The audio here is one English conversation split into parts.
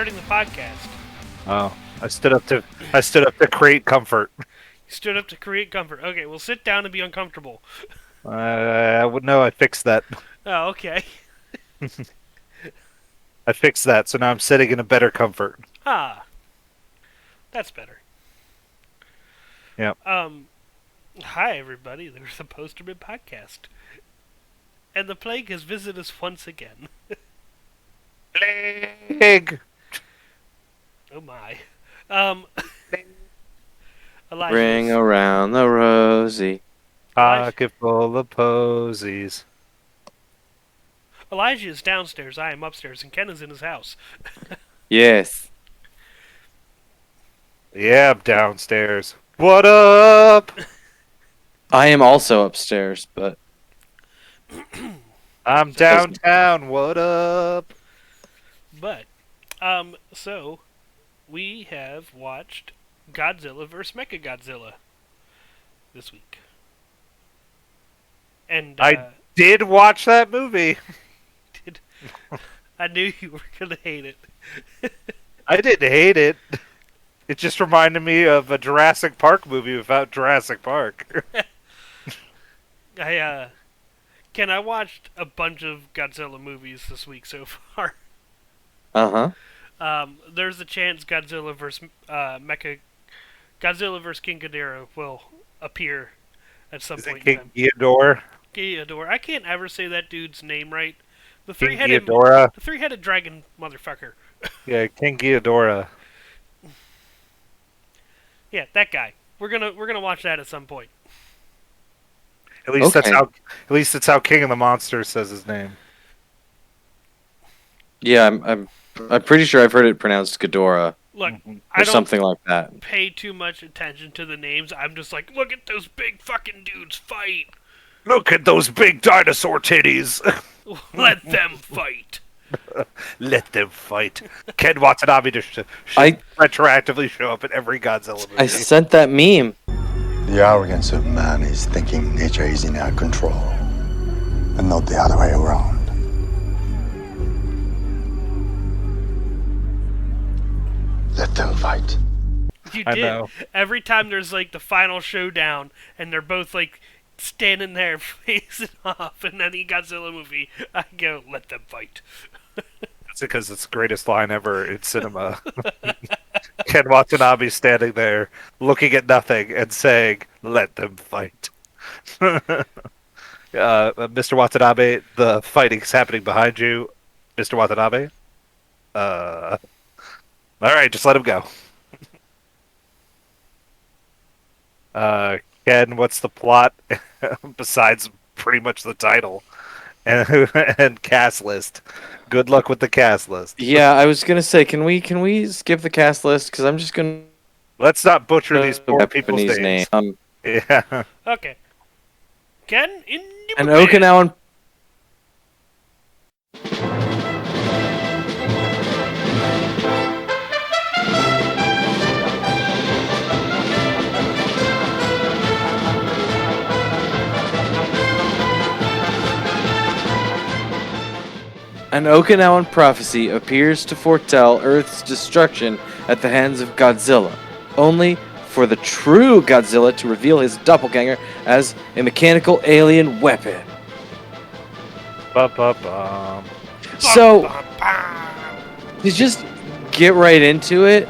starting the podcast. Oh, I stood up to create comfort. You stood up to create comfort. Okay, well, sit down and be uncomfortable. I would know. I fixed that. Oh, okay. I fixed that, so now I'm sitting in a better comfort. Ah, that's better. Yep. Hi everybody. There's the Posterman podcast, and the plague has visited us once again. Plague. Oh my. Elijah. Ring around the rosy. Pocket full of posies. Elijah is downstairs. I am upstairs, and Ken is in his house. Yes. Yeah, I'm downstairs. What up? I am also upstairs, but I'm downtown. What up? But, so we have watched Godzilla vs Mecha Godzilla this week, and I did watch that movie. I knew you were gonna hate it. I didn't hate it. It just reminded me of a Jurassic Park movie without Jurassic Park. Ken, I watched a bunch of Godzilla movies this week so far. There's a chance Godzilla vs King Ghidorah will appear at some Is point. it King Ghidorah? Ghidorah. I can't ever say that dude's name right. The King three-headed Ghidorah? The three-headed dragon motherfucker. Yeah, King Ghidorah. Yeah, that guy. We're gonna watch that at some point. At least Okay. that's how King of the Monsters says his name. yeah, I'm pretty sure I've heard it pronounced Ghidorah Look, Mhm. I or don't something like that. pay too much attention to the names. I'm just like, look at those big fucking dudes fight. Look at those big dinosaur titties. Let them fight. Let them fight. Ken Watanabe should retroactively show up in every Godzilla movie. I sent that meme. The arrogance of man is thinking nature is in our control, and not the other way around. Let them fight. You I did. know. Every time there's like the final showdown, and they're both like standing there facing off in any Godzilla movie, I go, let them fight. That's because it's the greatest line ever in cinema. Ken Watanabe standing there, looking at nothing, and saying, "Let them fight." Mr. Watanabe, the fighting's happening behind you. Mr. Watanabe. All right, just let him go. Ken, what's the plot besides pretty much the title and cast list? Good luck with the cast list. Yeah, I was gonna say, can we skip the cast list? Because I'm just gonna Let's not butcher these poor people's Japanese names. name. Yeah. Okay. Ken, in And Okinawan. An Okinawan prophecy appears to foretell Earth's destruction at the hands of Godzilla, only for the true Godzilla to reveal his doppelganger as a mechanical alien weapon. Ba-ba-bum. So, to just get right into it,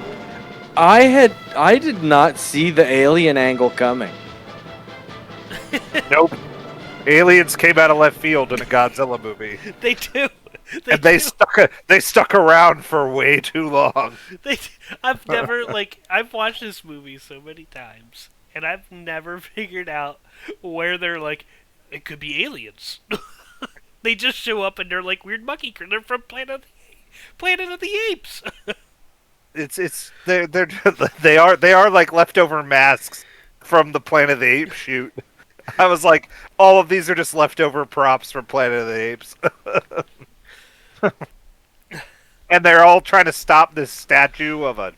I did not see the alien angle coming. Nope. Aliens came out of left field in a Godzilla movie, They do. and they stuck around for way too long. I've never I've watched this movie so many times, and I've never figured out where they're like, it could be aliens. They just show up and they're like weird monkey creatures. They're from Planet of the Apes. They are like leftover masks from the Planet of the Apes shoot. I was like, all of these are just leftover props from Planet of the Apes. And they're all trying to stop this statue of a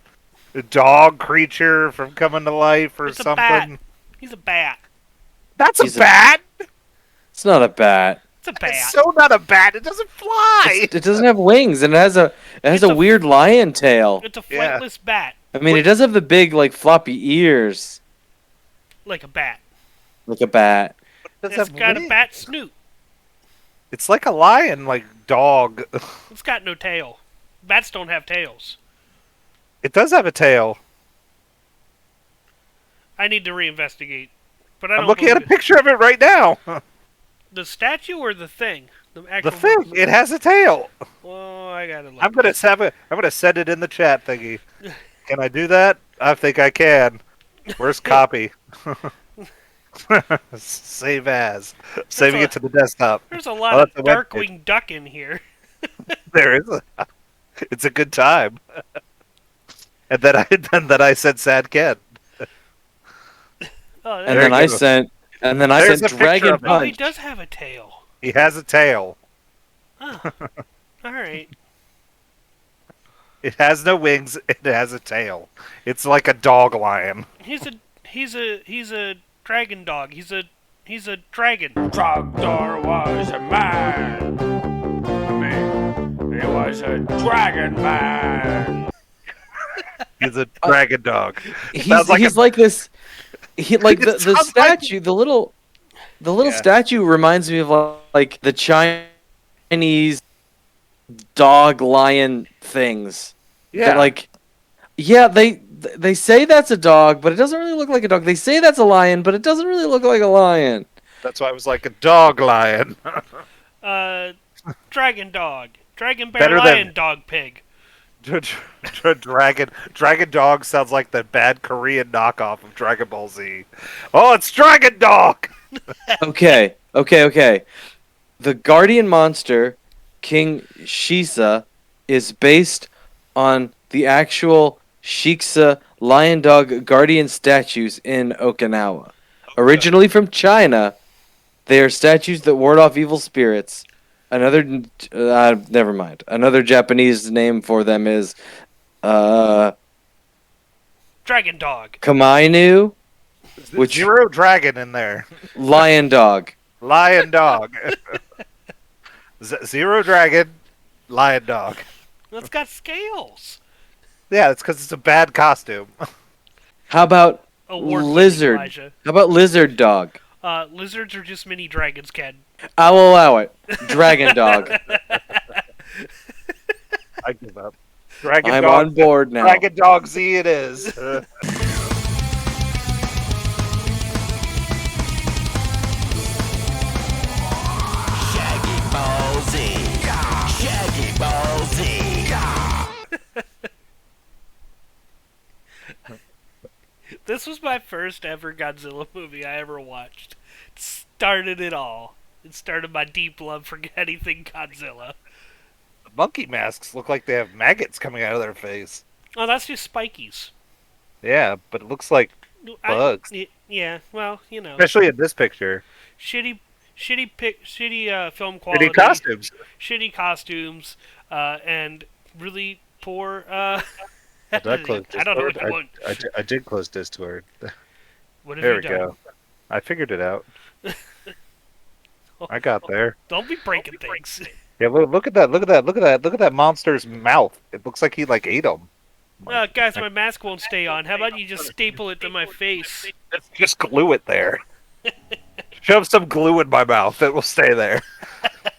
dog creature from coming to life or It's a something. bat. He's a bat. That's He's a bat? It's not a bat. It's a bat. It's so not a bat. It doesn't fly. It doesn't have wings, and it has a weird lion tail. It's a flightless bat. I mean, it does have the big, like, floppy ears. Like a bat. Like a bat. It's got a bat snoot. It's like a lion, like dog. It's got no tail. Bats don't have tails. It does have a tail. I need to reinvestigate. But I I'm don't looking at a believe it. picture of it right now. The statue or the thing? The actual The thing. It has a tail. Oh, I gotta look. I'm gonna send it in the chat thingy. Can I do that? I think I can. Where's copy? Save as. Saving it to the desktop. There's a lot of that's the web Darkwing Duck in here. There is. It's a good time. And then I said Sad Ken. Oh, And then I sent There's a picture Dragon of it. Oh, he Punch. does have a tail. He has a tail. Oh. All right. It has no wings. It has a tail. It's like a dog lion. He's a dragon dog. He's a dragon. Trogdor was a man. I mean, he was a dragon man. He's a dragon dog. He's like this. He like the sounds statue. The little statue reminds me of like the Chinese dog lion things. Yeah. That, like, yeah, they say that's a dog, but it doesn't really look like a dog. They say that's a lion, but it doesn't really look like a lion. That's why it was like a dog lion. Dragon dog. Dragon bear Better lion than- dog pig. Dragon dog sounds like the bad Korean knockoff of Dragon Ball Z. Oh, it's Dragon Dog. Okay. The guardian monster, King Shisa, is based on the actual Shiksa lion dog guardian statues in Okinawa. Originally from China, they are statues that ward off evil spirits. Never mind. Another Japanese name for them is Dragon dog. Kamainu, which Zero dragon in there. lion dog. Lion dog. Zero dragon. Lion dog. It's got scales. Yeah, it's because it's a bad costume. How about Award-winning lizard? Elijah. How about lizard dog? Lizards are just mini dragons, Ken. I will allow it. Dragon dog. I give up. Dragon I'm dog. on board now. Dragon dog Z it is. Shaggy Ball Z. Shaggy Ball Z. This was my first ever Godzilla movie I ever watched. It started it all. It started my deep love for anything Godzilla. The monkey masks look like they have maggots coming out of their face. Oh, that's just spikies. Yeah, but it looks like bugs. Yeah, well, you know, Especially in this picture. shitty film quality, Shitty costumes. shitty costumes, and really poor. Did I close I don't know what you want. I did close Discord. What have There you we done? go. I figured it out. I got there. Don't be breaking things. Yeah, look at that! Look at that monster's mouth. It looks like he like ate him. Guys, my mask won't stay on. How about you just staple it to my face? Just glue it there. Shove some glue in my mouth. It will stay there.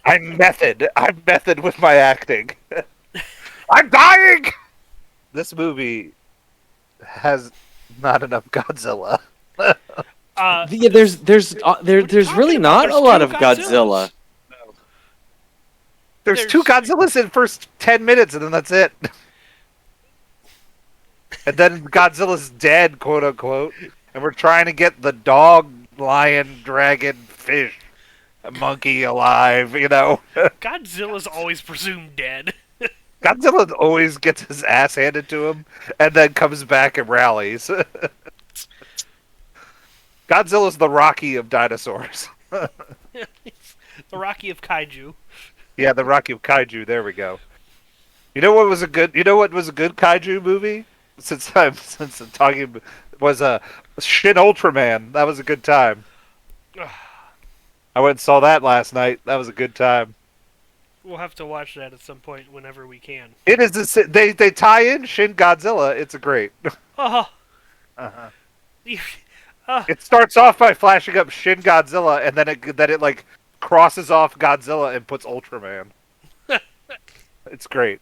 I'm method with my acting. I'm dying. This movie has not enough Godzilla. Yeah, there's really not a lot of Godzilla. There's two Godzillas in the first 10 minutes, and then that's it. And then Godzilla's dead, quote unquote. And we're trying to get the dog, lion, dragon, fish, monkey alive, you know. Godzilla's always presumed dead. Godzilla always gets his ass handed to him, and then comes back and rallies. Godzilla's the Rocky of dinosaurs. The Rocky of Kaiju. Yeah, the Rocky of Kaiju. There we go. You know what was a good Kaiju movie? Since I'm talking was Shin Ultraman. That was a good time. I went and saw that last night. That was a good time. We'll have to watch that at some point whenever we can. It is. They tie in Shin Godzilla. It's a great. Oh, Uh-huh. you- It starts off by flashing up Shin Godzilla, and then it like crosses off Godzilla and puts Ultraman. It's great.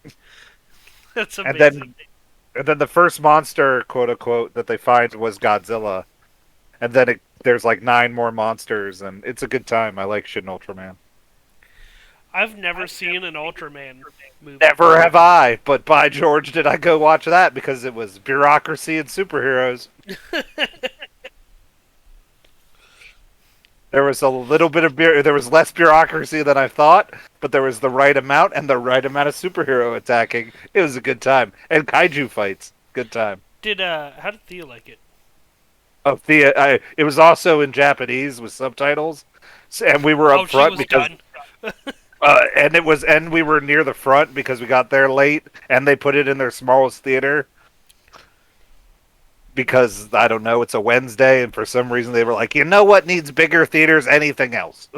that's And amazing. then the first monster, quote unquote, that they find was Godzilla, and then there's like 9 more monsters, and it's a good time. I like Shin Ultraman. I've never seen an Ultraman movie. Never have I, but by George, did I go watch that because it was bureaucracy and superheroes. There was a little bit of there was less bureaucracy than I thought, but there was the right amount and the right amount of superhero attacking. It was a good time. And kaiju fights. Good time. How did Thea like it? Oh, it was also in Japanese with subtitles. And we were up She front was because done. and we were near the front because we got there late, and they put it in their smallest theater. Because, I don't know, it's a Wednesday, and for some reason they were like, you know what needs bigger theaters? Anything else.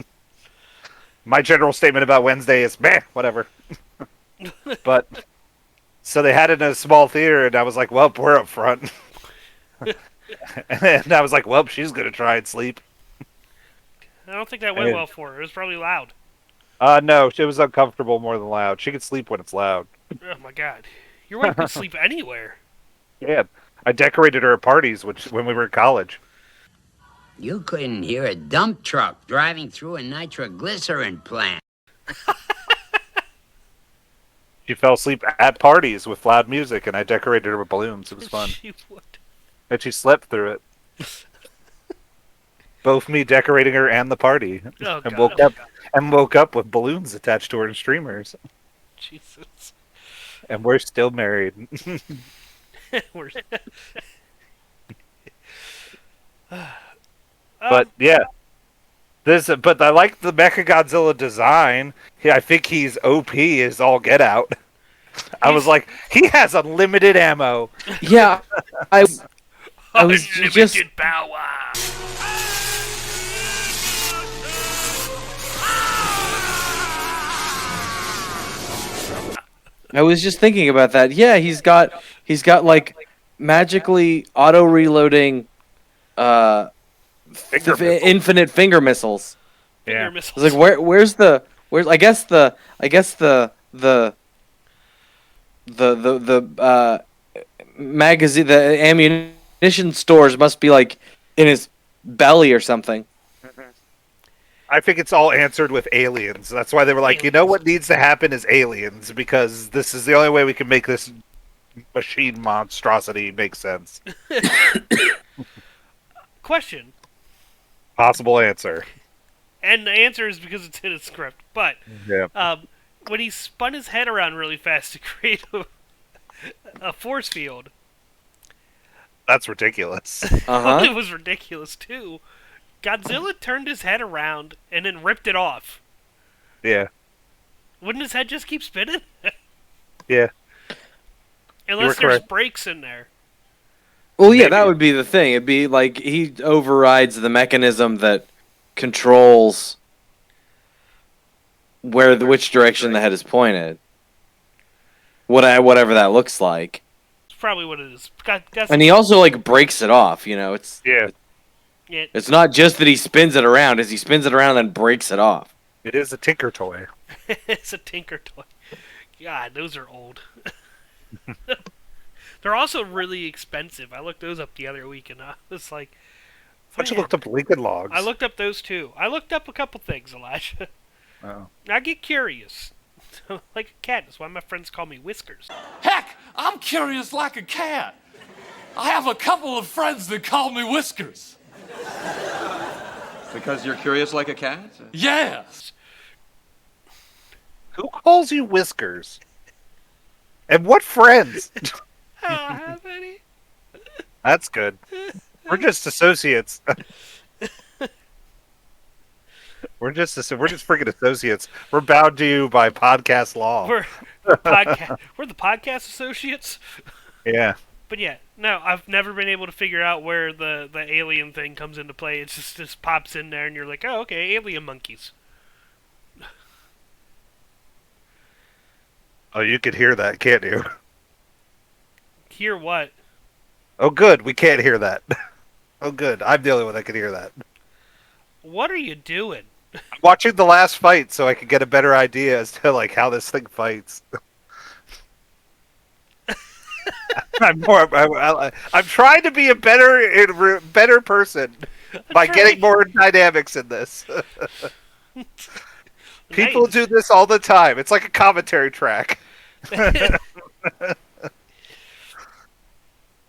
My general statement about Wednesday is, meh, whatever. But, so they had it in a small theater, and I was like, well, we're up front. And I was like, well, she's going to try and sleep. I don't think that went well for her. It was probably loud. No, it was uncomfortable more than loud. She could sleep when it's loud. Oh my god. Your wife could sleep anywhere. Yeah. I decorated her at parties when we were in college. You couldn't hear a dump truck driving through a nitroglycerin plant. She fell asleep at parties with loud music, and I decorated her with balloons. It was fun. She would. And she slept through it. Both me decorating her and the party. Oh, and God. woke up with balloons attached to her and streamers. Jesus. And we're still married. We're- But yeah. But I like the Mecha Godzilla design. I think he's OP is all get out. I was like, he has unlimited ammo. Yeah, I was Unlimited just power. I was just thinking about that. Yeah, he's got like magically auto reloading Finger missile. infinite finger missiles. Finger Yeah. missiles. I was like, where's I guess the magazine, the ammunition stores must be like in his belly or something. I think it's all answered with aliens. That's why they were like, you know what needs to happen is aliens, because this is the only way we can make this machine monstrosity make sense. Question. Possible answer. And the answer is because it's in a script. But Yeah. when he spun his head around really fast to create a force field, That's ridiculous. it was ridiculous too. Godzilla turned his head around and then ripped it off. Yeah. Wouldn't his head just keep spinning? Yeah. Unless You were there's correct. brakes in there. Well, yeah, Maybe. that would be the thing. It'd be like he overrides the mechanism that controls which direction the head is pointed. Whatever that looks like. It's probably what it is. And he also like breaks it off. It's Yeah. it's not just that he spins it around; as he spins it around and then breaks it off. It is a Tinker Toy. It's a Tinker Toy. God, those are old. They're also really expensive. I looked those up the other week, and I was like, Why don't you man. looked up Lincoln Logs? I looked up those too. I looked up a couple things, Elijah. Oh. I get curious. Like a cat. That's why my friends call me Whiskers. Heck, I'm curious like a cat. I have a couple of friends that call me Whiskers. Because you're curious like a cat? Yes. Who calls you Whiskers? And what friends? I don't have any. That's good. We're just associates. We're just freaking associates. We're bound to you by podcast law. We're the podcast associates. Yeah. But yeah, no, I've never been able to figure out where the alien thing comes into play. It just pops in there, and you're like, oh, okay, alien monkeys. Oh, you could hear that, can't you? Hear what? Oh, good. We can't hear that. Oh, good. I'm the only one that can hear that. What are you doing? I'm watching the last fight so I can get a better idea as to like how this thing fights. I'm trying to be a better person by getting more dynamics in this. People Nice. do this all the time. It's like a commentary track.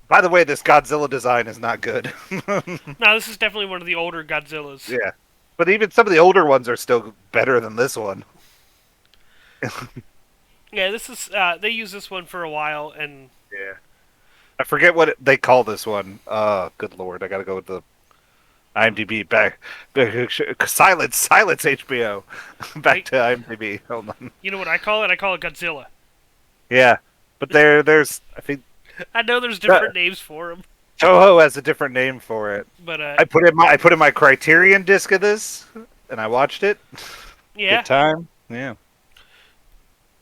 By the way, this Godzilla design is not good. No, this is definitely one of the older Godzillas. Yeah. But even some of the older ones are still better than this one. Yeah, this is. They used this one for a while, and Yeah. I forget what they call this one. Good lord, I gotta go with the IMDb back. Silence HBO. Back to IMDb. Hold on. you know what I call it? I call it Godzilla. Yeah, but there's I think I know there's different names for them, Toho has a different name for it. but I put in my Criterion disc of this, and I watched it. yeah. Good time. Yeah.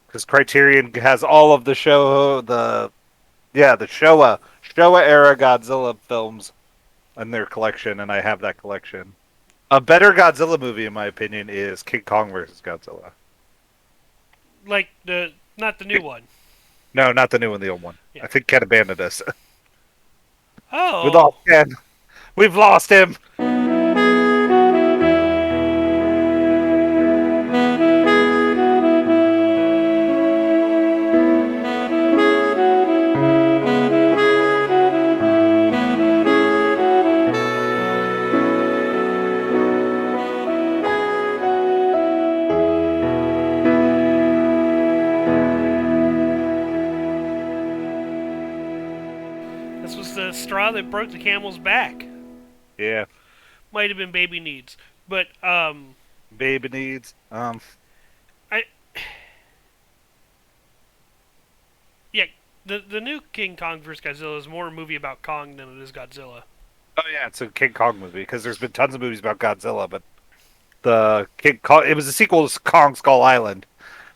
Because Criterion has all of the Showa era Godzilla films in their collection, and I have that collection. A better Godzilla movie, in my opinion, is King Kong vs. Godzilla. Like not the new one. No, not the new one, the old one. Yeah. I think Ken abandoned us. Oh. We lost Ken. We've lost him. This was the straw that broke the camel's back. Yeah. Might have been Baby Needs, but Baby needs. yeah, the new King Kong vs Godzilla is more a movie about Kong than it is Godzilla. Oh yeah, it's a King Kong movie because there's been tons of movies about Godzilla, but the King Kong, it was a sequel to Kong Skull Island.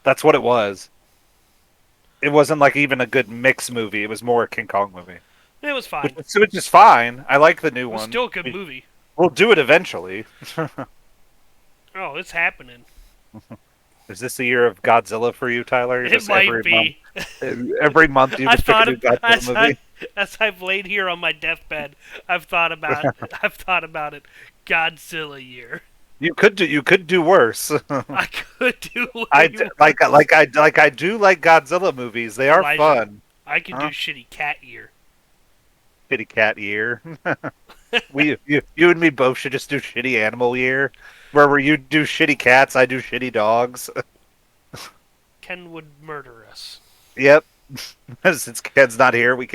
That's what it was. It wasn't like even a good mix movie. It was more a King Kong movie. It was fine. Which is fine. I like the new It was one. still a good movie. We'll do it eventually. Oh, it's happening. Is this the year of Godzilla for you, Tyler? It might be. Every month you I just pick a thought new Godzilla movie. as I've laid here on my deathbed, I've thought about it. Godzilla year. You could do worse. I could do. I do like Godzilla movies. They are Elijah, fun. I could do shitty cat year. Shitty cat year. You and me both should just do shitty animal year, where you do shitty cats, I do shitty dogs. Ken would murder us. Yep. Since Ken's not here, we'll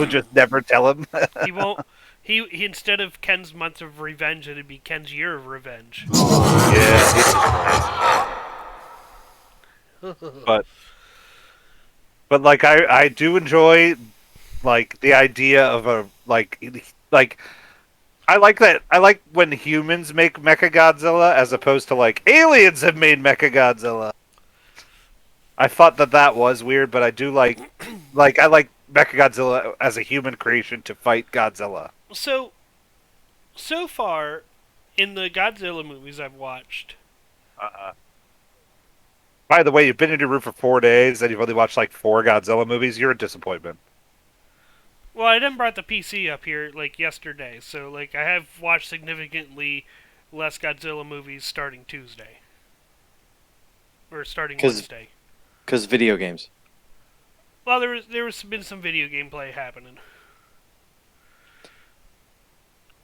just never tell him. He won't. He instead of Ken's month of revenge, it'd be Ken's year of revenge. Yeah. But like I do enjoy like the idea of a like I like that. I like when humans make Mecha Godzilla as opposed to like aliens have made Mecha Godzilla. I thought that was weird, but I do like I like Mecha Godzilla as a human creation to fight Godzilla. So far, in the Godzilla movies I've watched, By the way, you've been in your room for 4 days and you've only watched like 4 Godzilla movies. You're a disappointment. well, I didn't brought the PC up here like yesterday, so like I have watched significantly less Godzilla movies starting Tuesday or starting Wednesday. Because video games. Well, there was been some video game play happening.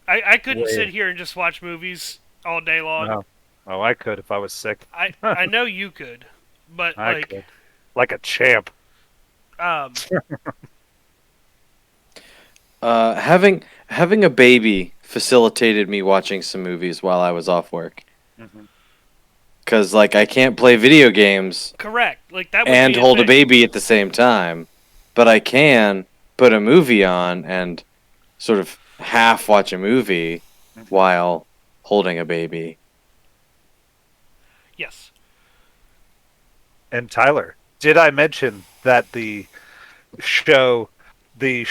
I couldn't sit here and just watch movies all day long. No. Oh, I could if I was sick. I know you could, but I could. Like a champ. Having a baby facilitated me watching some movies while I was off work. Because like I can't play video games correct. Like that would and be hold a thing. baby at the same time, but I can put a movie on and sort of half watch a movie while holding a baby. Yes. And Tyler, did I mention that show, the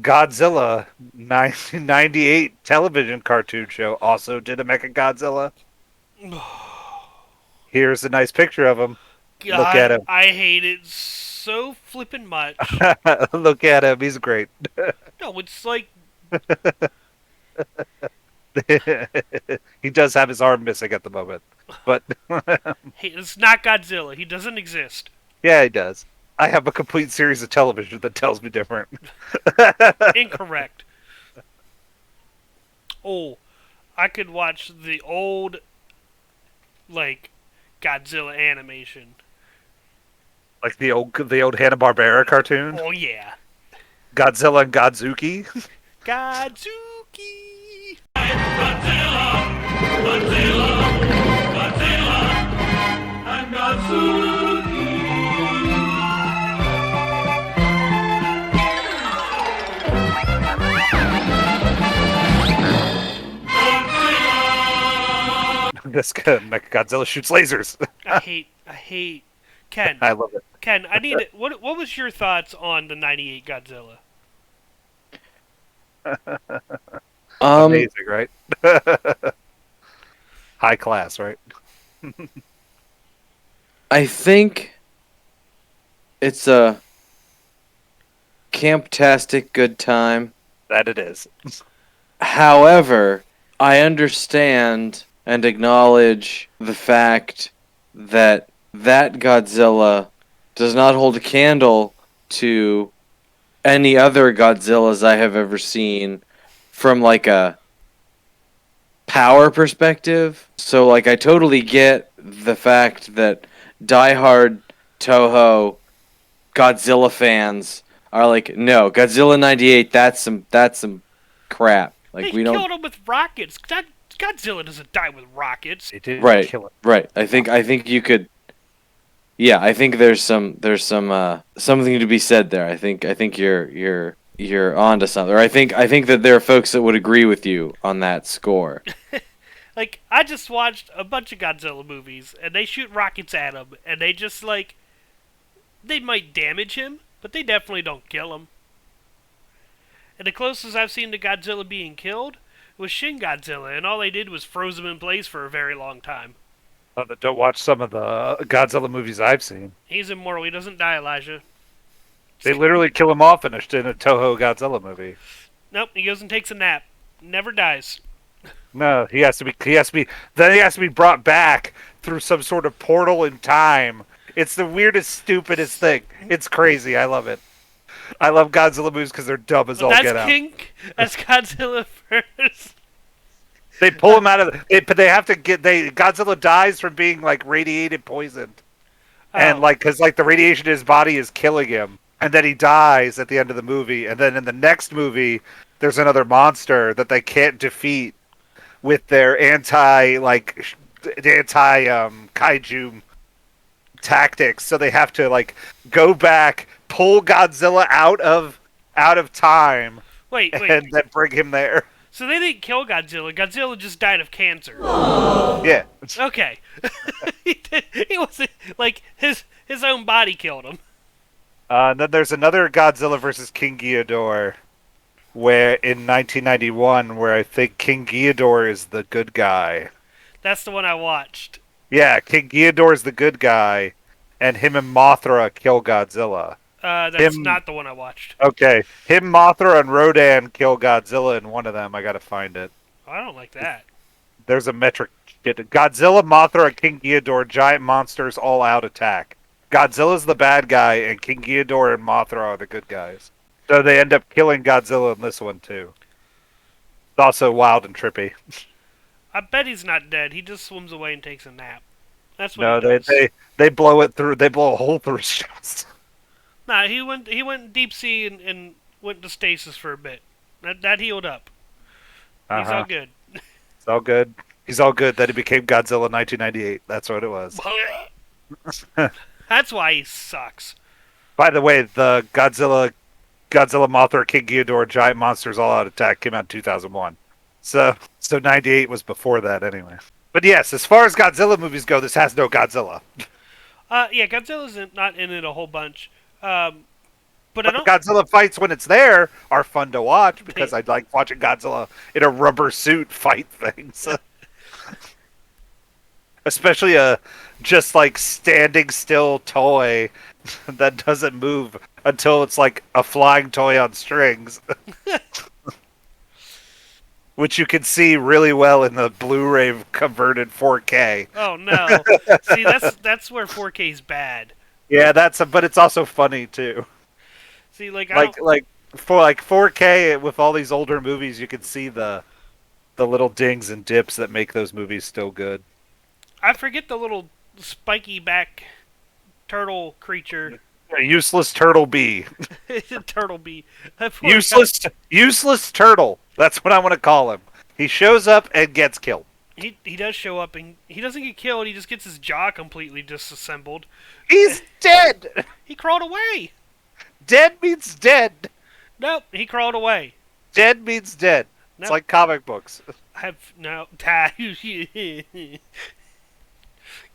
Godzilla 1998 television cartoon show also did a Mecha Godzilla? Here's a nice picture of him. God, Look at him. I hate it so flippin' much. Look at him. He's great. No, it's like He does have his arm missing at the moment, but hey, it's not Godzilla. He doesn't exist. yeah, he does. I have a complete series of television that tells me different. Incorrect. Oh, I could watch the old, like, Godzilla animation. Like the old Hanna-Barbera cartoon, Oh yeah, Godzilla and Godzuki. Godzuki. This Godzilla shoots lasers. I hate. Ken, I love it. Ken, I need it. What was your thoughts on the '98 Godzilla? Amazing, right? High class, right? I think it's a camptastic good time. That it is. However, I understand and acknowledge the fact that Godzilla does not hold a candle to any other Godzillas I have ever seen from like a power perspective. So like I totally get the fact that diehard Toho Godzilla fans are like, no, Godzilla '98, that's some crap. Like They we killed don't him with rockets. Godzilla doesn't die with rockets. They didn't right, kill it. right. I think you could. Yeah, I think there's some something to be said there. I think you're onto something. Or I think that there are folks that would agree with you on that score. Like, I just watched a bunch of Godzilla movies, and they shoot rockets at him, and they just, like, they might damage him, but they definitely don't kill him. And the closest I've seen to Godzilla being killed was Shin Godzilla, and all they did was froze him in place for a very long time. Don't watch some of the Godzilla movies I've seen. He's immortal. He doesn't die, Elijah. They literally kill him off in a Toho Godzilla movie. Nope, he goes and takes a nap. Never dies. No, he has to be brought back through some sort of portal in time. It's the weirdest, stupidest thing. It's crazy. I love it. I love Godzilla movies because they're dumb as all That's get out. That's Godzilla first. They pull him out of it, but they have to Godzilla dies from being like radiated poisoned, and like because like the radiation in his body is killing him, and then he dies at the end of the movie, and then in the next movie there's another monster that they can't defeat with their anti kaiju tactics, so they have to like go back, pull Godzilla out of time, Wait. and then bring him there. So they didn't kill Godzilla. Godzilla just died of cancer. Yeah. Okay. He wasn't like his own body killed him. And then there's another Godzilla versus King Ghidorah, where in 1991, where I think King Ghidorah is the good guy. That's the one I watched. Yeah, King Ghidorah is the good guy, and him and Mothra kill Godzilla. That's not the one I watched. Okay, him, Mothra, and Rodan kill Godzilla in one of them. I gotta find it. I don't like that. There's a metric. Godzilla, Mothra, and King Ghidorah, giant monsters, all out attack. Godzilla's the bad guy, and King Ghidorah and Mothra are the good guys. So they end up killing Godzilla in this one too. It's also wild and trippy. I bet he's not dead. He just swims away and takes a nap. That's what No, he does. they blow it through. They blow a hole through his chest. Nah, he went deep sea and went to stasis for a bit. That healed up. He's all good. It's all good. He's all good. That he became Godzilla in 1998. That's what it was. That's why he sucks. By the way, the Godzilla Godzilla, Mothra, King Ghidorah, Giant Monsters All Out Attack came out in 2001. So 98 was before that anyway. But yes, as far as Godzilla movies go, this has no Godzilla. Yeah, Godzilla's not in it a whole bunch. But I But the don't. Godzilla fights when it's there are fun to watch because I like watching Godzilla in a rubber suit fight things. Especially a just like standing still toy that doesn't move until it's like a flying toy on strings. Which you can see really well in the Blu-ray converted 4K. Oh no! See, that's where 4K is bad. Yeah, but it's also funny too. See, like I don't, Like for like 4K with all these older movies, you can see the little dings and dips that make those movies still good. I forget the little spiky back turtle creature. A useless turtle bee. Turtle bee. Useless turtle. That's what I want to call him. He shows up and gets killed. He does show up and he doesn't get killed. He just gets his jaw completely disassembled. He's dead. He crawled away. Dead means dead. Nope, he crawled away. Dead means dead. It's Nope. like comic books. I've no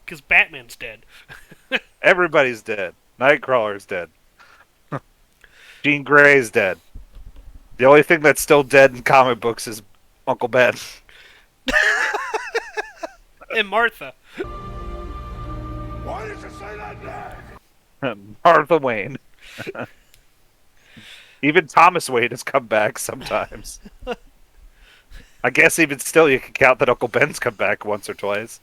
because Batman's dead. Everybody's dead. Nightcrawler's dead. Jean Grey's dead. The only thing that's still dead in comic books is Uncle Ben. And Martha. Why did you say that name? Martha Wayne. Even Thomas Wayne has come back sometimes. I guess even still you can count that Uncle Ben's come back once or twice.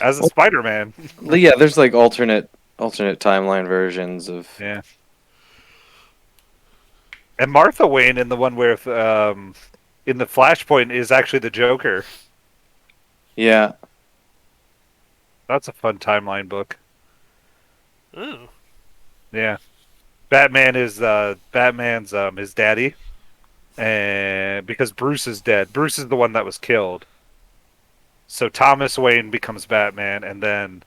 As a Spider-Man. Yeah, there's like alternate timeline versions of. Yeah. And Martha Wayne in the one where in the Flashpoint is actually the Joker. Yeah. That's a fun timeline book. Oh. Yeah. Batman is Batman's his daddy. And because Bruce is dead. Bruce is the one that was killed. So Thomas Wayne becomes Batman and then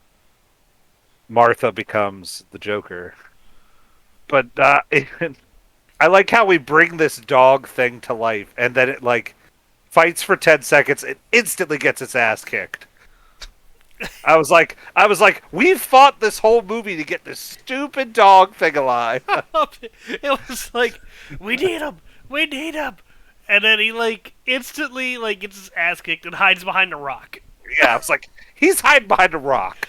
Martha becomes the Joker. But I like how we bring this dog thing to life and then it like fights for 10 seconds and instantly gets its ass kicked. I was like, we've fought this whole movie to get this stupid dog thing alive. It was like, we need him, and then he like instantly like gets his ass kicked and hides behind a rock. Yeah, I was like, he's hiding behind a rock.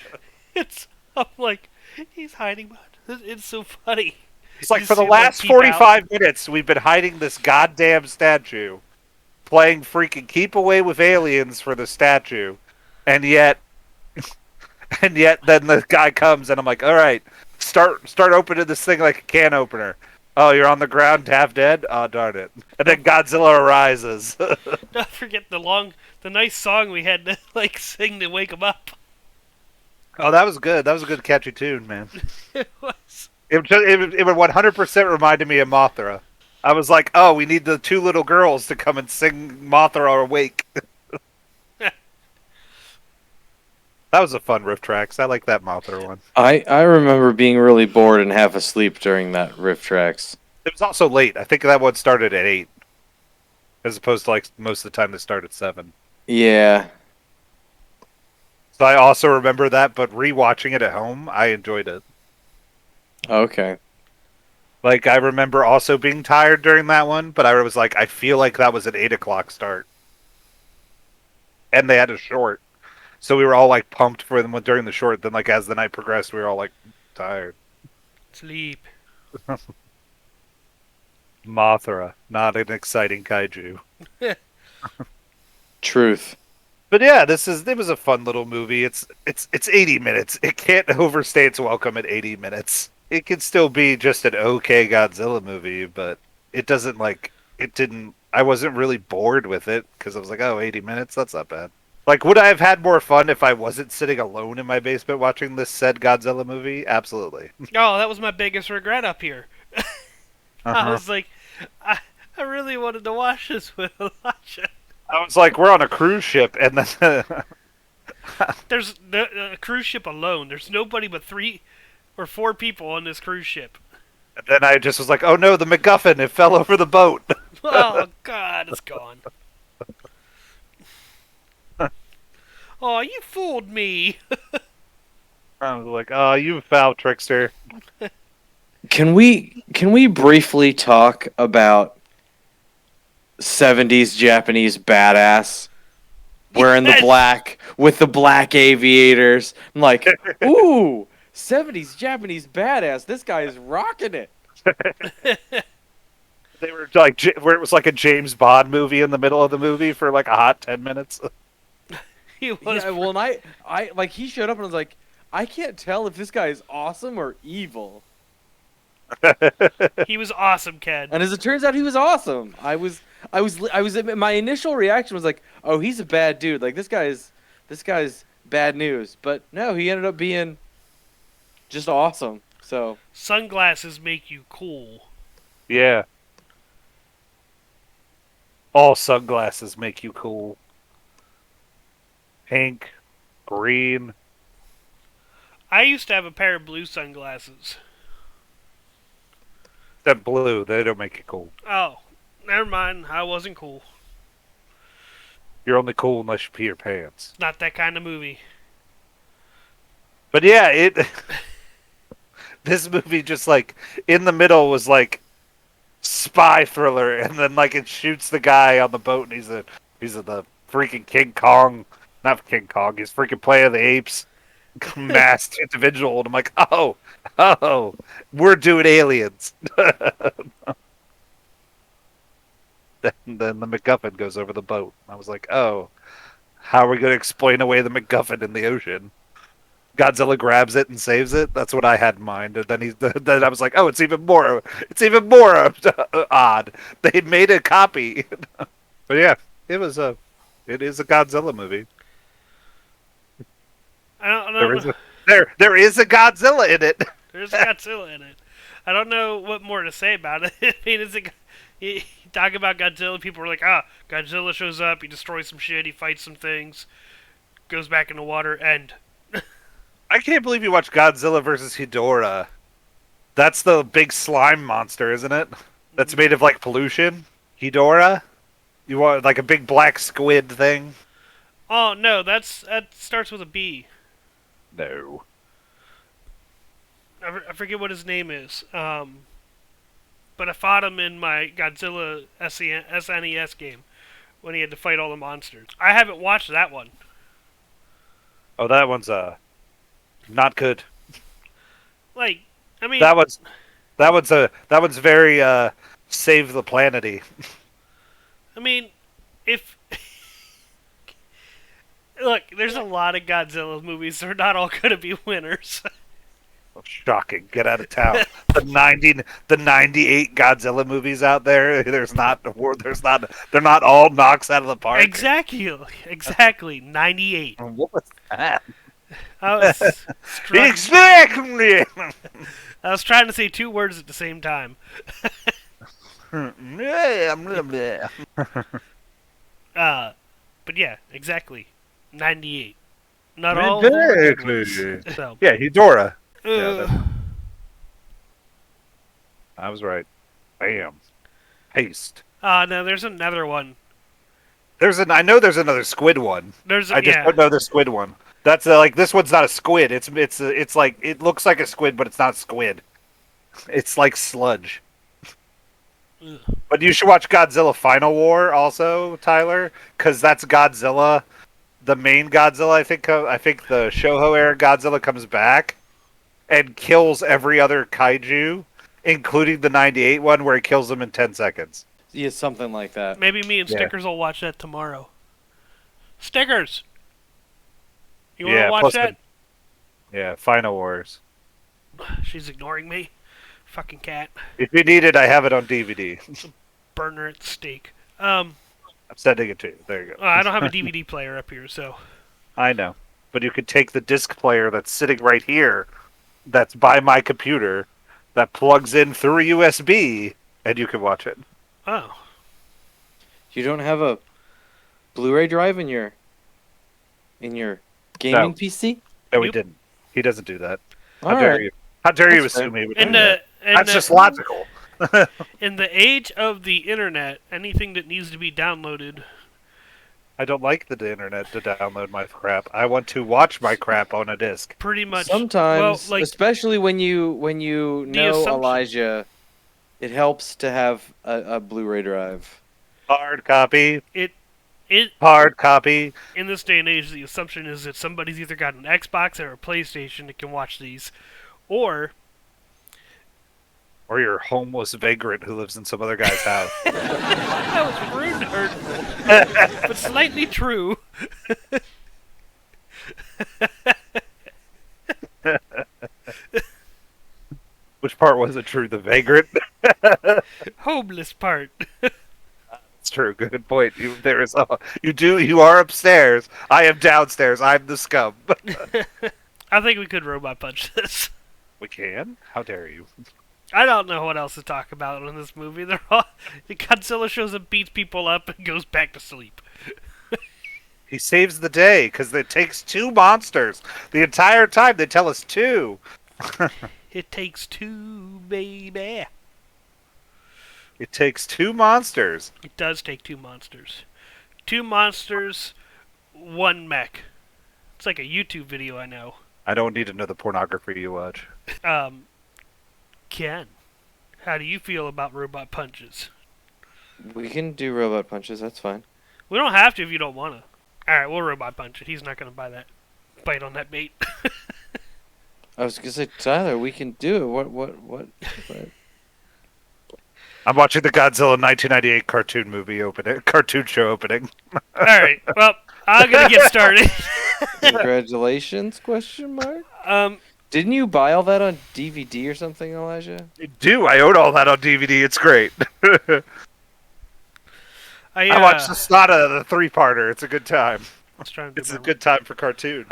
I'm like, he's hiding behind. It's so funny. It's like You for the see him, last peep 45 minutes, we've been hiding this goddamn statue, playing freaking keep away with aliens for the statue, and yet then the guy comes and I'm like, all right, start opening this thing like a can opener. Oh, you're on the ground, half dead. Oh, darn it! And then Godzilla arises. Don't forget the nice song we had to like sing to wake him up. Oh, that was good. That was a good catchy tune, man. It was. It 100% reminded me of Mothra. I was like, oh, we need the two little girls to come and sing Mothra Awake. That was a fun riff tracks. I like that Mothra one. I remember being really bored and half asleep during that riff tracks. It was also late. I think that one started at 8. As opposed to like most of the time they start at 7. Yeah. So I also remember that, but rewatching it at home, I enjoyed it. Okay. Like, I remember also being tired during that one, but I was like, I feel like that was an 8 o'clock start. And they had a short. So we were all, like, pumped for them during the short. Then, like, as the night progressed, we were all, like, tired. Sleep. Mothra. Not an exciting kaiju. Truth. But yeah, it was a fun little movie. It's 80 minutes. It can't overstay its welcome at 80 minutes. It could still be just an okay Godzilla movie, but it doesn't I wasn't really bored with it because I was like, oh, 80 minutes, that's not bad. Like, would I have had more fun if I wasn't sitting alone in my basement watching this said Godzilla movie? Absolutely. Oh, that was my biggest regret up here. I Uh-huh. was like, I really wanted to watch this with Elijah. I was like, we're on a cruise ship, and then There's a cruise ship alone. There's nobody but 3 or 4 people on this cruise ship. And then I just was like, oh no, the MacGuffin, it fell over the boat. Oh God, it's gone. Oh, you fooled me. I was like, oh, you foul trickster. Can we briefly talk about 70s Japanese badass wearing the Yes. black with the black aviators? I'm like, ooh, 70s Japanese badass. This guy is rocking it. They were like, where it was like a James Bond movie in the middle of the movie for like a hot 10 minutes. He was. Yeah, well, and I like he showed up and I was like, I can't tell if this guy is awesome or evil. He was awesome, Ken. And as it turns out, he was awesome. My initial reaction was like, oh, he's a bad dude. Like this guy's bad news. But no, he ended up being just awesome. So Sunglasses make you cool. Yeah. All sunglasses make you cool. Pink, green. I used to have a pair of blue sunglasses. That blue, they don't make you cool. Oh, never mind. I wasn't cool. You're only cool unless you pee your pants. Not that kind of movie. But yeah, this movie just like in the middle was like spy thriller, and then like it shoots the guy on the boat, and he's the freaking King Kong, not King Kong, he's freaking Planet of the Apes, masked individual, and I'm like, oh, we're doing aliens. Then the MacGuffin goes over the boat. I was like, oh, how are we going to explain away the MacGuffin in the ocean? Godzilla grabs it and saves it. That's what I had in mind. And then I was like, oh, it's even more odd. They made a copy. But yeah, it is a Godzilla movie. I don't know. There is a Godzilla in it. There's a Godzilla in it. I don't know what more to say about it. I mean, you talk about Godzilla, people are like, Godzilla shows up, he destroys some shit, he fights some things, goes back in the water, end. I can't believe you watched Godzilla versus Hedorah. That's the big slime monster, isn't it? That's made of like pollution. Hedorah? You want like a big black squid thing? Oh, no, that starts with a B. No. I forget what his name is. But I fought him in my Godzilla SNES game when he had to fight all the monsters. I haven't watched that one. Oh, that one's not good. Like, I mean, That one's very save the planet-y. I mean, if look, there's a lot of Godzilla movies. They're not all going to be winners. Shocking. Get out of town. The 98 Godzilla movies out there, they're not all knocks out of the park. Exactly. 98. What was that? I was Exactly. I was trying to say two words at the same time. But yeah, exactly. 98. Not all of them are good ones. So, Yeah, Hedorah. uh, I was right. Bam. Paste. no, there's another one. I know there's another squid one. I just don't know the squid one. That's like this one's not a squid. It's like it looks like a squid, but it's not squid. It's like sludge. Ugh. But you should watch Godzilla Final War also, Tyler, because that's Godzilla, the main Godzilla. I think the Shoho era Godzilla comes back and kills every other kaiju, including the 98 one where he kills them in 10 seconds. yeah, something like that. Maybe me and Yeah. Stickers will watch that tomorrow. Stickers! You want Yeah, to watch plus that? Yeah, Final Wars. She's ignoring me. Fucking cat. If you need it, I have it on DVD. Burner at the stake. I'm sending it to you. There you go. I don't have a DVD player up here, so... I know. But you could take the disc player that's sitting right here, that's by my computer, that plugs in through a USB, and you can watch it. Oh. You don't have a Blu-ray drive in your gaming No. PC? No, we Nope. didn't. He doesn't do that. How All dare right. you? How dare you That's fair. assume he would In do that? And That's just logical. in the age of the internet, anything that needs to be downloaded. I don't like the internet to download my crap. I want to watch my crap on a disc. Pretty much. Sometimes, well, like especially when you know assumption- Elijah, it helps to have a Blu-ray drive. Hard copy. it Hard copy. in this day and age, the assumption is that somebody's either got an Xbox or a PlayStation that can watch these, or Or your homeless vagrant who lives in some other guy's house. that was rude and hurtful, but slightly true. Which part wasn't true? The vagrant? Homeless part. It's true. Good point. You are upstairs. I am downstairs. I'm the scum. I think we could robot punch this. We can? How dare you? I don't know what else to talk about in this movie. Godzilla shows up, beats people up, and goes back to sleep. He saves the day because it takes two monsters. The entire time they tell us two. It takes two, baby. It takes two monsters. It does take two monsters. Two monsters, one mech. It's like a YouTube video, I know. I don't need to know the pornography you watch. Ken, how do you feel about robot punches? We can do robot punches. That's fine. We don't have to if you don't want to. Alright, we'll robot punch it. He's not going to bite on that bait. I was gonna say, Tyler, we can do it. What? I'm watching the Godzilla 1998 cartoon show opening. Alright, well, I'm going to get started. Congratulations? Question mark. Didn't you buy all that on DVD or something, Elijah? I own all that on DVD. It's great. I watched the Sonata, the three-parter. It's a good time. It's a good time for cartoon.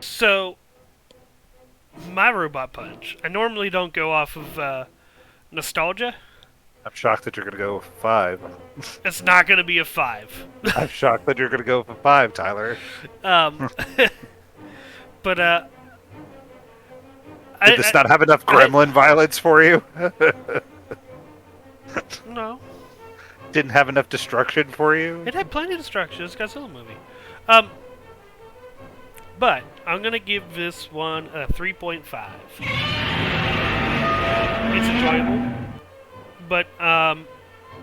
So, my robot punch. I normally don't go off of nostalgia. I'm shocked that you're going to go with 5. It's not going to be a 5. I'm shocked that you're going to go for 5, Tyler. But Did this not have enough gremlin violence for you? No. Didn't have enough destruction for you? It had plenty of destruction. It's a Godzilla movie. But I'm going to give this one a 3.5. It's enjoyable. But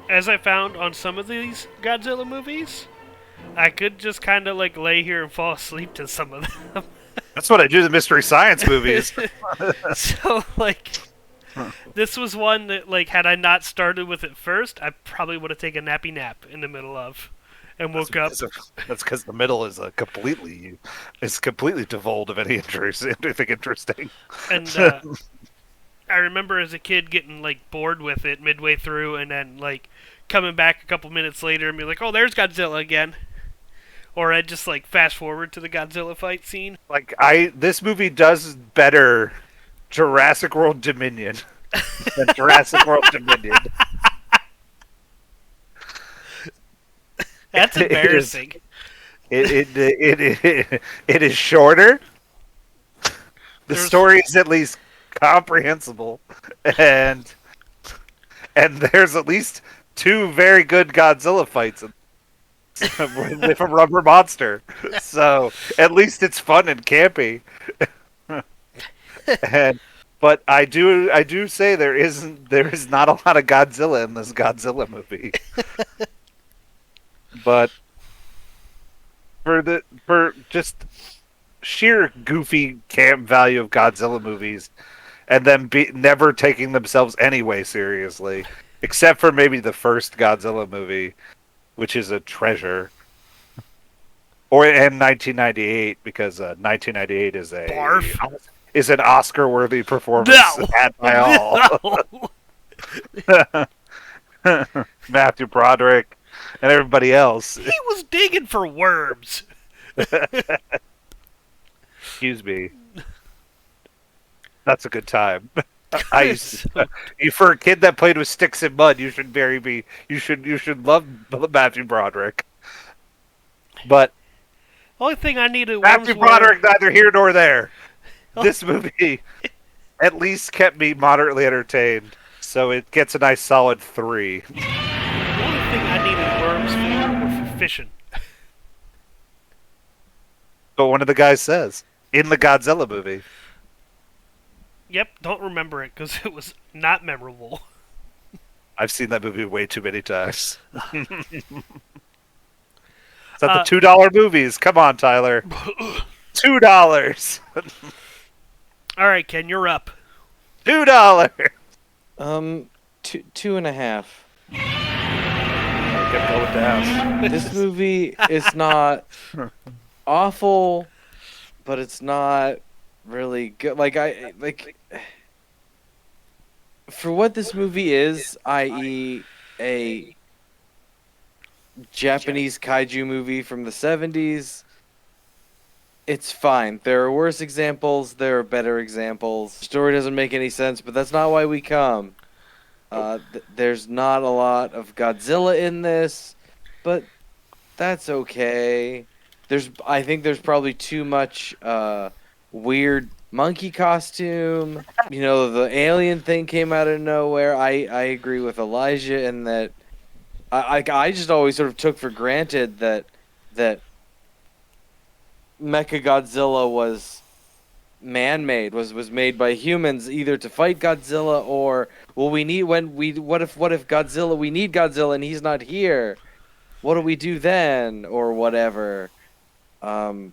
as I found on some of these Godzilla movies, I could just kind of like lay here and fall asleep to some of them. That's what I do in the Mystery Science movies. So, like, this was one that, like, had I not started with it first, I probably would have taken a nappy nap in the middle of, and woke up. That's because the middle is completely devoid of anything interesting. And I remember as a kid getting like bored with it midway through, and then like coming back a couple minutes later and be like, "Oh, there's Godzilla again." Or I'd just like fast forward to the Godzilla fight scene. Like this movie does better Jurassic World Dominion than Jurassic World Dominion. That's embarrassing. It is shorter. The story is at least comprehensible, and there's at least 2 very good Godzilla fights with a rubber monster. So at least it's fun and campy. But I do say there is not a lot of Godzilla in this Godzilla movie. But for just sheer goofy camp value of Godzilla movies, and them never taking themselves anyway seriously, except for maybe the first Godzilla movie, which is a treasure. Or in 1998, because 1998 Barf. is an Oscar-worthy performance No. had by all. No. Matthew Broderick and everybody else. He was digging for worms. Excuse me. That's a good time. I used to, for a kid that played with sticks and mud, you should love Matthew Broderick. But Only thing I needed Matthew worms Broderick, neither here nor there. This movie at least kept me moderately entertained, so it gets a nice solid 3. The only thing I needed worms for were for fishing. But one of the guys says in the Godzilla movie. Yep, don't remember it because it was not memorable. I've seen that movie way too many times. It's at the $2 movies. Come on, Tyler. $2. All right, Ken, you're up. $2. Two and a half. Kept going down. This movie is not awful, but it's not really good. For what this movie is, i.e., a Japanese kaiju movie from the 70s, it's fine. There are worse examples, there are better examples. The story doesn't make any sense, but that's not why we come. There's not a lot of Godzilla in this, but that's okay. I think there's probably too much weird monkey costume. You know, the alien thing came out of nowhere. I agree with Elijah in that I just always sort of took for granted that Mecha Godzilla was man-made, was made by humans either to fight Godzilla or what if Godzilla, we need Godzilla and he's not here? What do we do then or whatever? So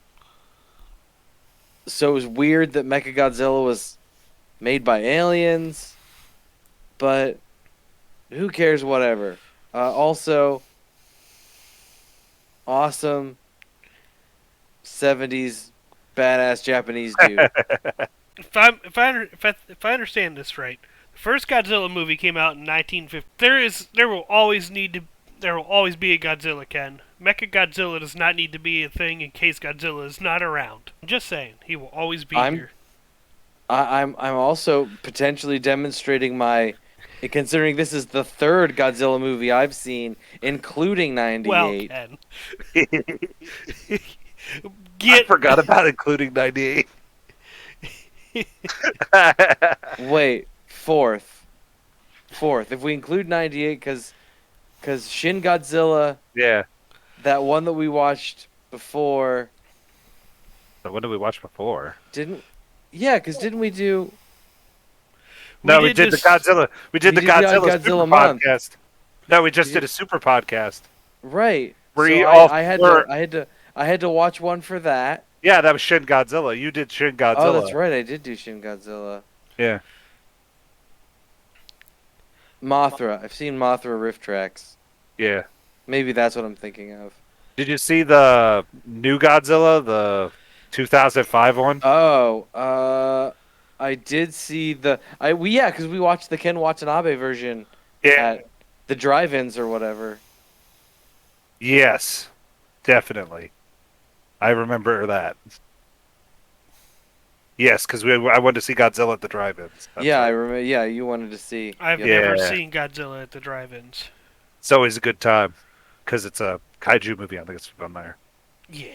it was weird that Mecha Godzilla was made by aliens, but who cares, whatever. Also, awesome 70s badass Japanese dude. If I understand this right, the first Godzilla movie came out in 1950. There will always be a Godzilla, Ken. Mecha Godzilla does not need to be a thing in case Godzilla is not around. I'm just saying, he will always be here. I'm also potentially demonstrating considering this is the third Godzilla movie I've seen, including 98. Well, Ken. I forgot about including 98. Wait, fourth. If we include 98, because Shin Godzilla, Yeah. that one that we watched before. So what did we watch before? Didn't we do? No, we did the Godzilla. We did the Godzilla super month. podcast. No, we just did a super podcast. Right. I had to watch one for that. Yeah, that was Shin Godzilla. You did Shin Godzilla. Oh, that's right. I did do Shin Godzilla. Yeah. Mothra. I've seen Mothra riff tracks. Yeah. Maybe that's what I'm thinking of. Did you see the new Godzilla, the 2005 one? Oh, I did see because we watched the Ken Watanabe version at the drive-ins or whatever. Yes, definitely. I remember that. Yes, because I wanted to see Godzilla at the drive-ins. I remember. Yeah, you wanted to see. I've never seen Godzilla at the drive-ins. It's always a good time because it's a kaiju movie. I think it's from there. Yeah.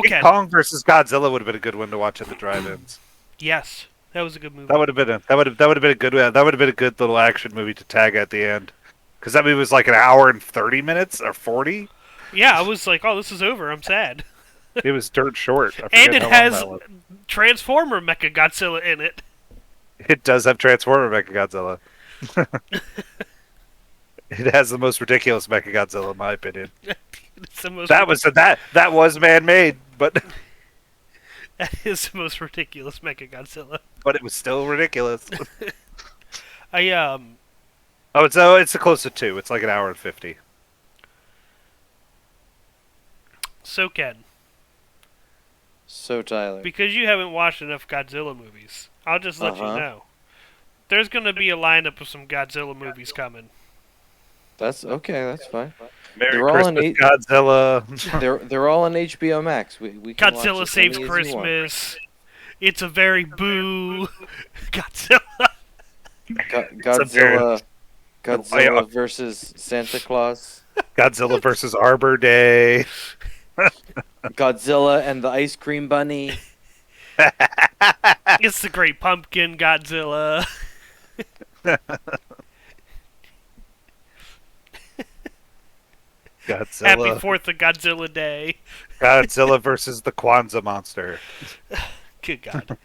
King Kong versus Godzilla would have been a good one to watch at the drive-ins. Yes, that was a good movie. That would have been a good little action movie to tag at the end, because that movie was like an hour and 30 minutes or 40. Yeah, I was like, oh, this is over. I'm sad. It was dirt short. And it has Transformer Mecha Godzilla in it. It does have Transformer Mecha Godzilla. It has the most ridiculous Mecha Godzilla, in my opinion. That was man-made, but that is the most ridiculous Mecha Godzilla. But it was still ridiculous. Oh, it's close to 2. It's like an hour and 50. So Ken, So Tyler. because you haven't watched enough Godzilla movies, I'll just let you Uh-huh. know. There's gonna be a lineup of some Godzilla movies coming. That's okay. That's fine. Merry They're all on Christmas, eight. Godzilla. They're all on HBO Max. We can watch Godzilla as Saves many as you want. Christmas. It's a very boo. Godzilla. Godzilla. Oh, Godzilla versus Santa Claus. Godzilla versus Arbor Day. Godzilla and the Ice Cream Bunny. It's the Great Pumpkin Godzilla. Happy Godzilla. 4th of Godzilla Day. Godzilla versus the Kwanzaa monster. Good God.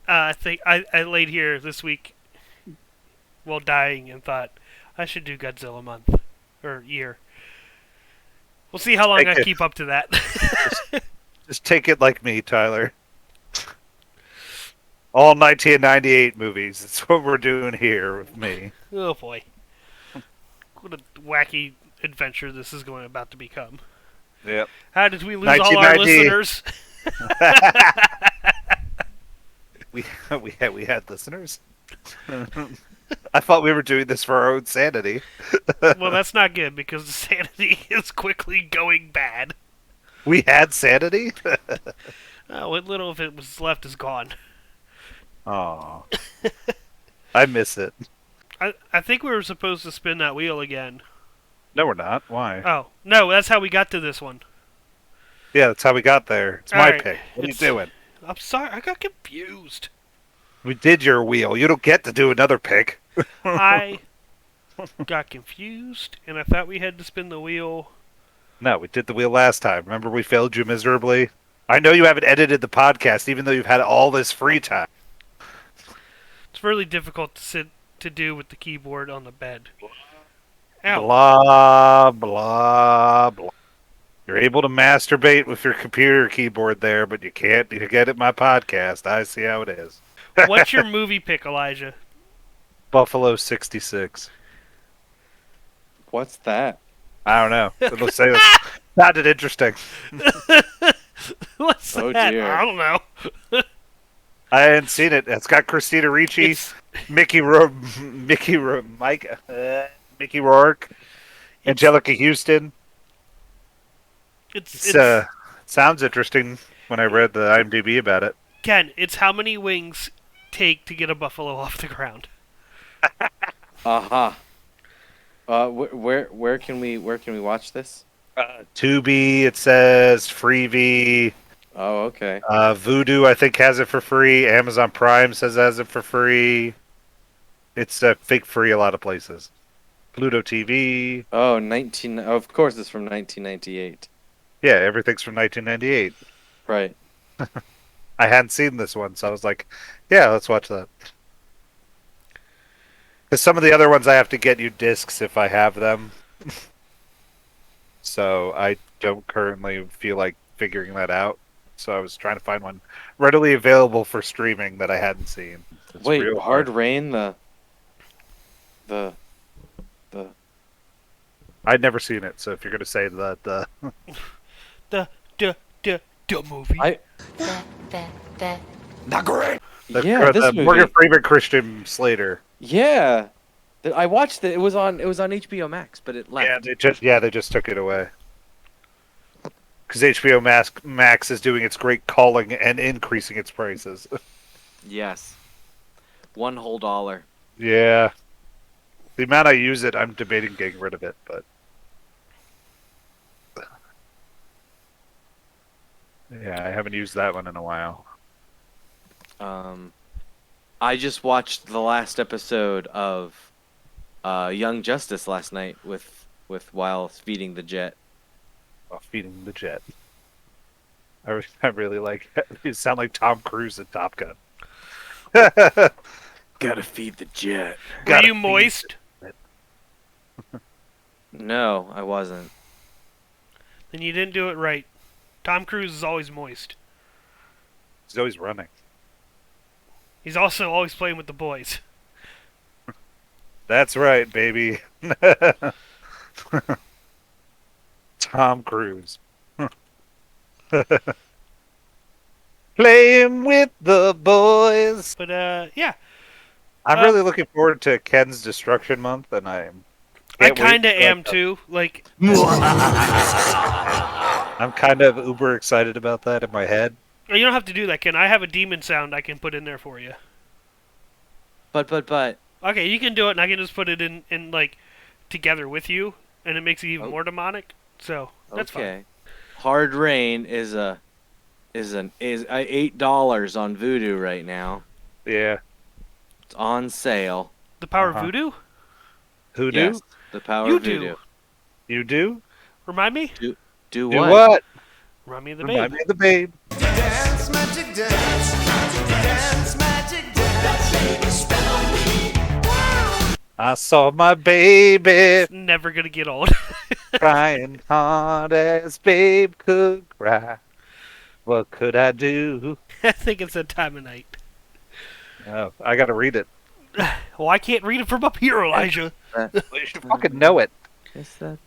I think I laid here this week while dying and thought I should do Godzilla month or year. We'll see how long Take I it. keep up to that. Just take it like me, Tyler. All 1998 movies. That's what we're doing here with me. Oh boy. What a wacky adventure this is about to become. Yep. How did we lose all our 1990. listeners? We had listeners. I thought we were doing this for our own sanity. Well, that's not good because the sanity is quickly going bad. We had sanity. What little of it was left is gone. Oh, I miss it. I think we were supposed to spin that wheel again. No, we're not. Why? Oh, no, that's how we got to this one. Yeah, that's how we got there. It's All my right, pick. What are you it's- doing? I'm sorry, I got confused. We did your wheel. You don't get to do another pick. I got confused, and I thought we had to spin the wheel. No, we did the wheel last time. Remember we failed you miserably? I know you haven't edited the podcast, even though you've had all this free time. It's really difficult to do with the keyboard on the bed. Ow. Blah, blah, blah. You're able to masturbate with your computer keyboard there, but you can't get it my podcast. I see how it is. What's your movie pick, Elijah? Buffalo 66. What's that? I don't know. It'll say it sounded interesting. What's Oh, that? dear. I don't know. I hadn't seen it. It's got Christina Ricci, It's, Mickey Rourke, Angelica Houston. it's, It sounds interesting when I read the IMDb about it. Ken, it's how many wings take to get a buffalo off the ground. Aha. Where can we watch this? Tubi, it says Freevee. Oh, okay. Vudu, I think, has it for free. Amazon Prime says has it for free. It's fake free a lot of places. Pluto TV. Oh, of course it's from 1998. Yeah, everything's from 1998. Right. I hadn't seen this one, so I was like, yeah, let's watch that. Because some of the other ones I have to get you discs if I have them. So I don't currently feel like figuring that out. So I was trying to find one readily available for streaming that I hadn't seen. It's Wait, real Hard Rain, the I'd never seen it, so if you're gonna say that, The movie. yeah, this movie. Morgan Freeman, Christian Slater. Yeah, I watched it. It was on HBO Max, but it left. They just took it away. Because HBO Max is doing its great calling and increasing its prices. Yes, $1 whole. Yeah. The amount I use it, I'm debating getting rid of it, but yeah, I haven't used that one in a while. I just watched the last episode of Young Justice last night with while feeding the jet. While feeding the jet. I really like it. You sound like Tom Cruise in Top Gun. Gotta feed the jet. Were you moist? No, I wasn't. Then you didn't do it right. Tom Cruise is always moist. He's always running. He's also always playing with the boys. That's right, baby. Tom Cruise. Playing with the boys. But yeah, I'm Um, really looking forward to Ken's Destruction Month, and I can't wait kind of for, am like, too. Like, I'm kind of uber excited about that in my head. you don't have to do that, Ken. I have a demon sound I can put in there for you. But. Okay, you can do it, and I can just put it in like together with you, and it makes it even more demonic. So that's fine. Okay. Hard Rain is $8 on Voodoo right now. Yeah. It's on sale. The power of voodoo. Who do? Yes, the power You of Voodoo. do. You do? Remind me. Do Do what? what? Remind me of the Remind babe. me of the babe. Dance, magic dance. Dance, magic dance. Spell on me. I saw my baby It's never gonna get old. crying hard as babe could cry. What could I do? I think it's that time of night. Oh, I gotta read it. Well, I can't read it from up here, Elijah. Well, you should fucking know it. Is that,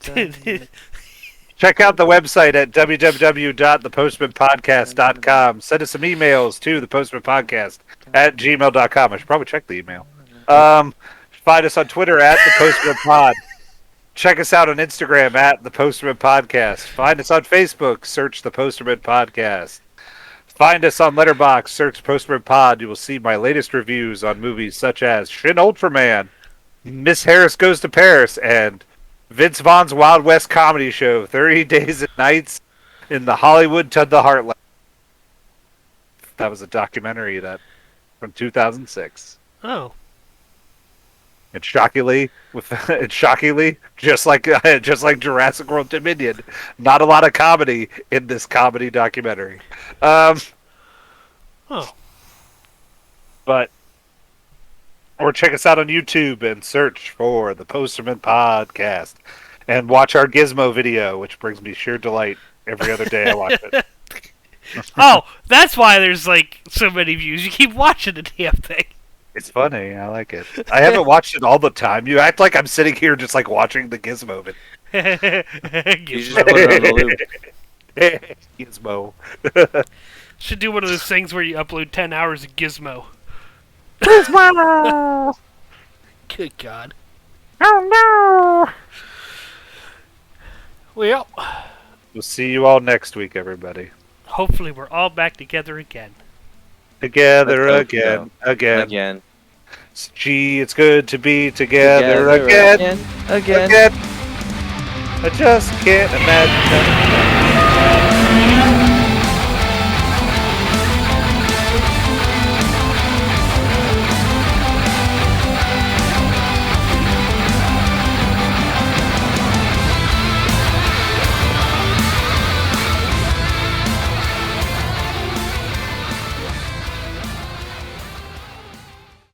Check out the website at www.thepostmanpodcast.com. Send us some emails to thepostmanpodcast@gmail.com. I should probably check the email. Find us on Twitter at thepostmanpod. Check us out on Instagram at thepostmanpodcast. Find us on Facebook. Search the Postman Podcast. Find us on Letterboxd. Search Postman Pod. You will see my latest reviews on movies such as Shin Ultraman, Miss Harris Goes to Paris, and Vince Vaughn's Wild West comedy show, 30 Days and Nights in the Hollywood to the Heartland. That was a documentary from 2006. Oh. And shockingly, just like Jurassic World Dominion, not a lot of comedy in this comedy documentary. Oh. But or check us out on YouTube and search for the Posterman Podcast and watch our Gizmo video, which brings me sheer delight every other day I watch it. Oh, that's why there's like so many views. You keep watching the damn thing. It's funny. I like it. I haven't watched it all the time. You act like I'm sitting here just like watching the Gizmo video. you just put it on the loop. Gizmo. Should do one of those things where you upload 10 hours of Gizmo. Gizmo! Good God. Oh no! Well, We'll see you all next week, everybody. hopefully we're all back together again. Together Let's hope again, so. again. Gee, it's good to be together again. Again. I just can't imagine.